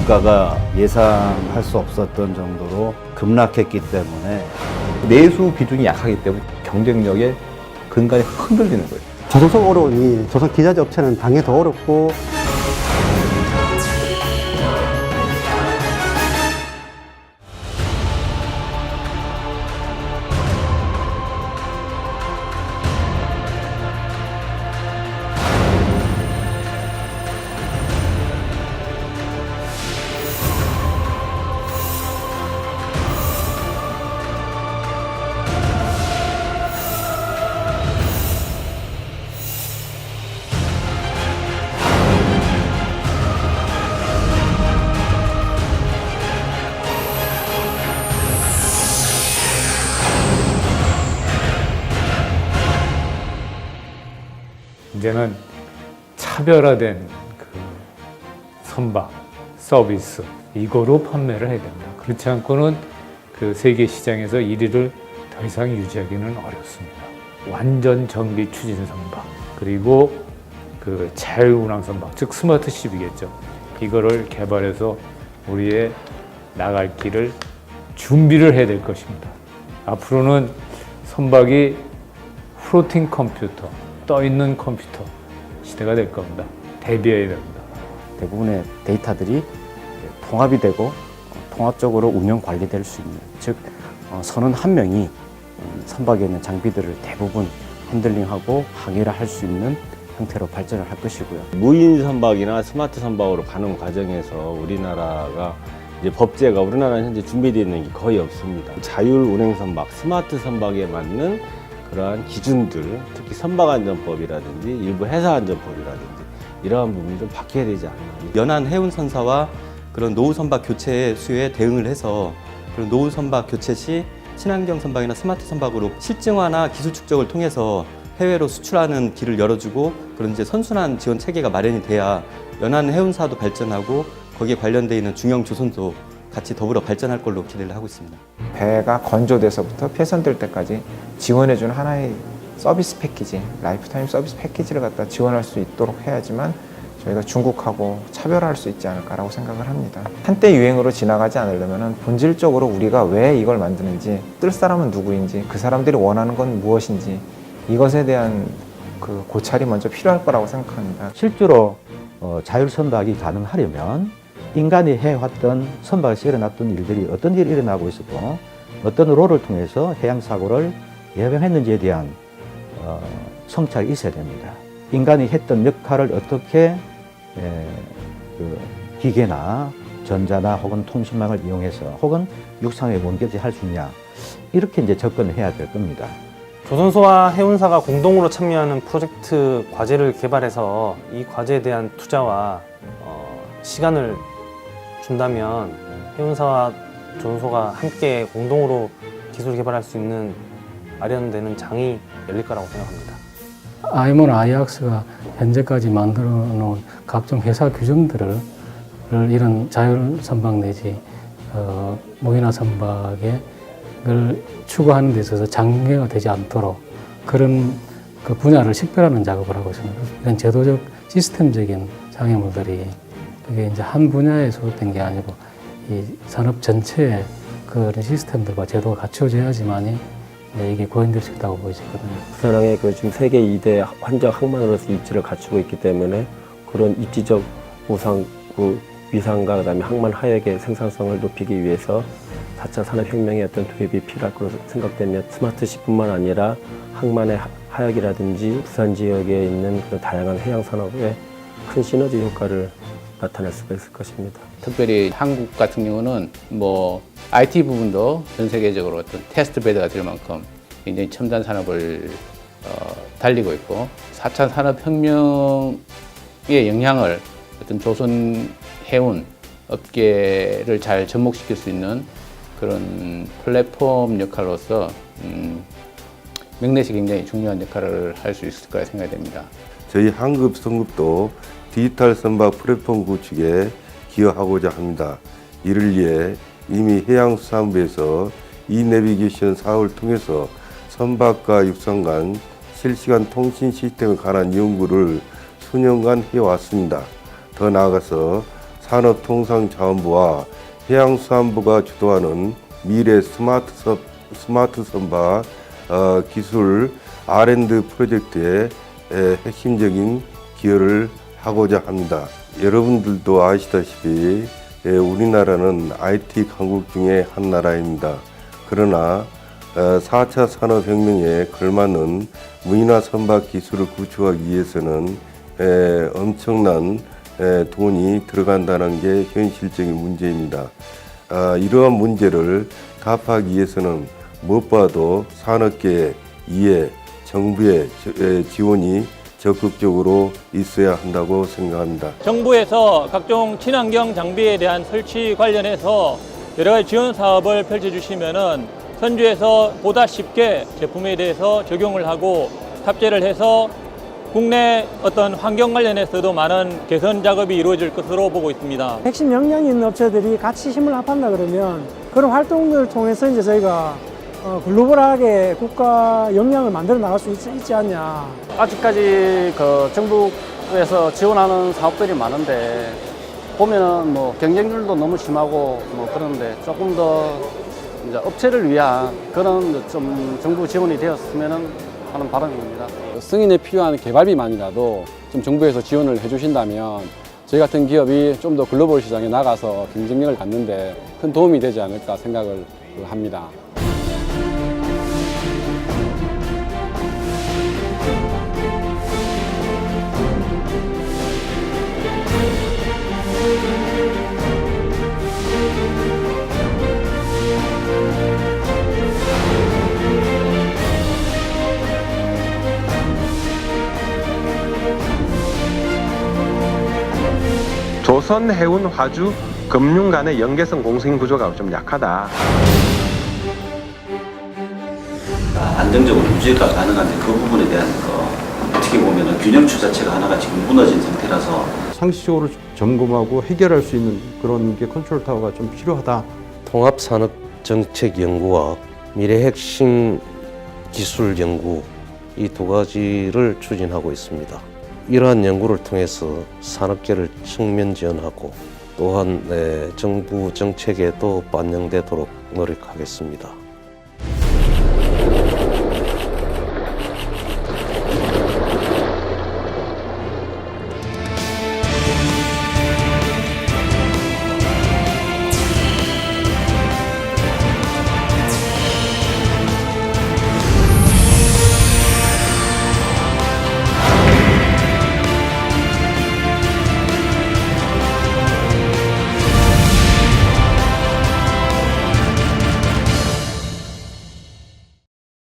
물가가 예상할 수 없었던 정도로 급락했기 때문에 내수 비중이 약하기 때문에 경쟁력의 근간이 흔들리는 거예요. 조선소 어려우니 조선 기자재 업체는 당연히 더 어렵고 이제는 차별화된 그 선박, 서비스 이거로 판매를 해야 됩니다. 그렇지 않고는 그 세계 시장에서 1위를 더 이상 유지하기는 어렵습니다. 완전 전기 추진 선박 그리고 그 자율운항 선박, 즉 스마트십이겠죠. 이거를 개발해서 우리의 나갈 길을 준비를 해야 될 것입니다. 앞으로는 선박이 플로팅 컴퓨터, 떠있는 컴퓨터 시대가 될 겁니다. 대비해야 됩니다. 대부분의 데이터들이 통합이 되고 통합적으로 운영 관리될 수 있는, 즉 선원 한 명이 선박에 있는 장비들을 대부분 핸들링하고 항해를 할 수 있는 형태로 발전을 할 것이고요. 무인 선박이나 스마트 선박으로 가는 과정에서 우리나라가 이제 법제가 우리나라는 현재 준비되어 있는 게 거의 없습니다. 자율 운행 선박, 스마트 선박에 맞는 그러한 기준들, 특히 선박안전법이라든지 일부 해사안전법이라든지 이러한 부분이 좀 바뀌어야 되지 않나. 연안 해운선사와 그런 노후 선박 교체 수요에 대응을 해서 그런 노후 선박 교체 시 친환경 선박이나 스마트 선박으로 실증화나 기술 축적을 통해서 해외로 수출하는 길을 열어주고 그런 이제 선순환 지원 체계가 마련이 돼야 연안 해운사도 발전하고 거기에 관련되어 있는 중형 조선소 같이 더불어 발전할 걸로 기대를 하고 있습니다. 배가 건조돼서부터 폐선될 때까지 지원해주는 하나의 서비스 패키지, 라이프타임 서비스 패키지를 갖다 지원할 수 있도록 해야지만 저희가 중국하고 차별화할 수 있지 않을까라고 생각을 합니다. 한때 유행으로 지나가지 않으려면 본질적으로 우리가 왜 이걸 만드는지, 뜰 사람은 누구인지, 그 사람들이 원하는 건 무엇인지 이것에 대한 그 고찰이 먼저 필요할 거라고 생각합니다. 실제로 자율선박이 가능하려면 인간이 해왔던 선박에서 일어났던 일들이 어떤 일이 일어나고 있었고 어떤 롤을 통해서 해양사고를 예방했는지에 대한 성찰이 있어야 됩니다. 인간이 했던 역할을 어떻게 그 기계나 전자나 혹은 통신망을 이용해서 혹은 육상에 원격제 할 수 있냐 이렇게 이제 접근을 해야 될 겁니다. 조선소와 해운사가 공동으로 참여하는 프로젝트 과제를 개발해서 이 과제에 대한 투자와 시간을 준다면 해운사와 조선소가 함께 공동으로 기술 개발할 수 있는 마련되는 장이 열릴 거라고 생각합니다. IMO나 아이악스가 현재까지 만들어 놓은 각종 회사 규정들을 이런 자율 선박 내지 무인화 선박을 추구하는 데 있어서 장애가 되지 않도록 그런 그 분야를 식별하는 작업을 하고 있습니다. 이런 제도적 시스템적인 장애물들이 그게 이제 한 분야에 소속된 게 아니고 이 산업 전체의 그런 시스템들과 제도가 갖춰져야지만이 이게 구현될 수 있다고 보여지거든요. 부산항의 그 지금 세계 2대 환적 항만으로서 입지를 갖추고 있기 때문에 그런 입지적 우상, 위상과 그다음에 항만 하역의 생산성을 높이기 위해서 4차 산업혁명의 어떤 도입이 필요할 것으로 생각되며 스마트시뿐만 아니라 항만의 하역이라든지 부산 지역에 있는 그런 다양한 해양 산업에 큰 시너지 효과를 나타낼 수가 있을 것입니다. 특별히 한국 같은 경우는 뭐 IT 부분도 전 세계적으로 어떤 테스트 베드가 될 만큼 굉장히 첨단 산업을 달리고 있고 4차 산업혁명의 영향을 어떤 조선 해운 업계를 잘 접목시킬 수 있는 그런 플랫폼 역할로서 맥넷이 굉장히 중요한 역할을 할 수 있을 거라 생각이 됩니다. 저희 한급성급도 디지털 선박 플랫폼 구축에 기여하고자 합니다. 이를 위해 이미 해양수산부에서 이내비게이션 사업을 통해서 선박과 육상 간 실시간 통신 시스템에 관한 연구를 수년간 해왔습니다. 더 나아가서 산업통상자원부와 해양수산부가 주도하는 미래 스마트 선박 기술 R&D 프로젝트에 핵심적인 기여를 하고자 합니다. 여러분들도 아시다시피 우리나라는 IT 강국 중에 한 나라입니다. 그러나 4차 산업혁명에 걸맞는 무인화 선박 기술을 구축하기 위해서는 엄청난 돈이 들어간다는 게 현실적인 문제입니다. 이러한 문제를 답하기 위해서는 무엇보다도 산업계의 이해, 정부의 지원이 적극적으로 있어야 한다고 생각합니다. 정부에서 각종 친환경 장비에 대한 설치 관련해서 여러 가지 지원 사업을 펼쳐주시면은 선주에서 보다 쉽게 제품에 대해서 적용을 하고 탑재를 해서 국내 어떤 환경 관련해서도 많은 개선 작업이 이루어질 것으로 보고 있습니다. 핵심 역량이 있는 업체들이 같이 힘을 합한다 그러면 그런 활동들을 통해서 이제 저희가 글로벌하게 국가 역량을 만들어 나갈 수 있지 않냐. 아직까지 그 정부에서 지원하는 사업들이 많은데 보면은 뭐 경쟁률도 너무 심하고 뭐 그런데 조금 더 이제 업체를 위한 그런 좀 정부 지원이 되었으면은 하는 바람입니다. 승인에 필요한 개발비만이라도 좀 정부에서 지원을 해주신다면 저희 같은 기업이 좀 더 글로벌 시장에 나가서 경쟁력을 갖는데 큰 도움이 되지 않을까 생각을 합니다. 조선, 해운, 화주, 금융 간의 연계성 공생 구조가 좀 약하다. 안정적으로 유지가 가능한데 그 부분에 대한 거 어떻게 보면 균형추 자체가 하나가 지금 무너진 상태라서 상시적으로 점검하고 해결할 수 있는 그런 게 컨트롤 타워가 좀 필요하다. 통합산업정책연구와 미래핵심 기술연구 이 두 가지를 추진하고 있습니다. 이러한 연구를 통해서 산업계를 측면 지원하고 또한 정부 정책에도 반영되도록 노력하겠습니다.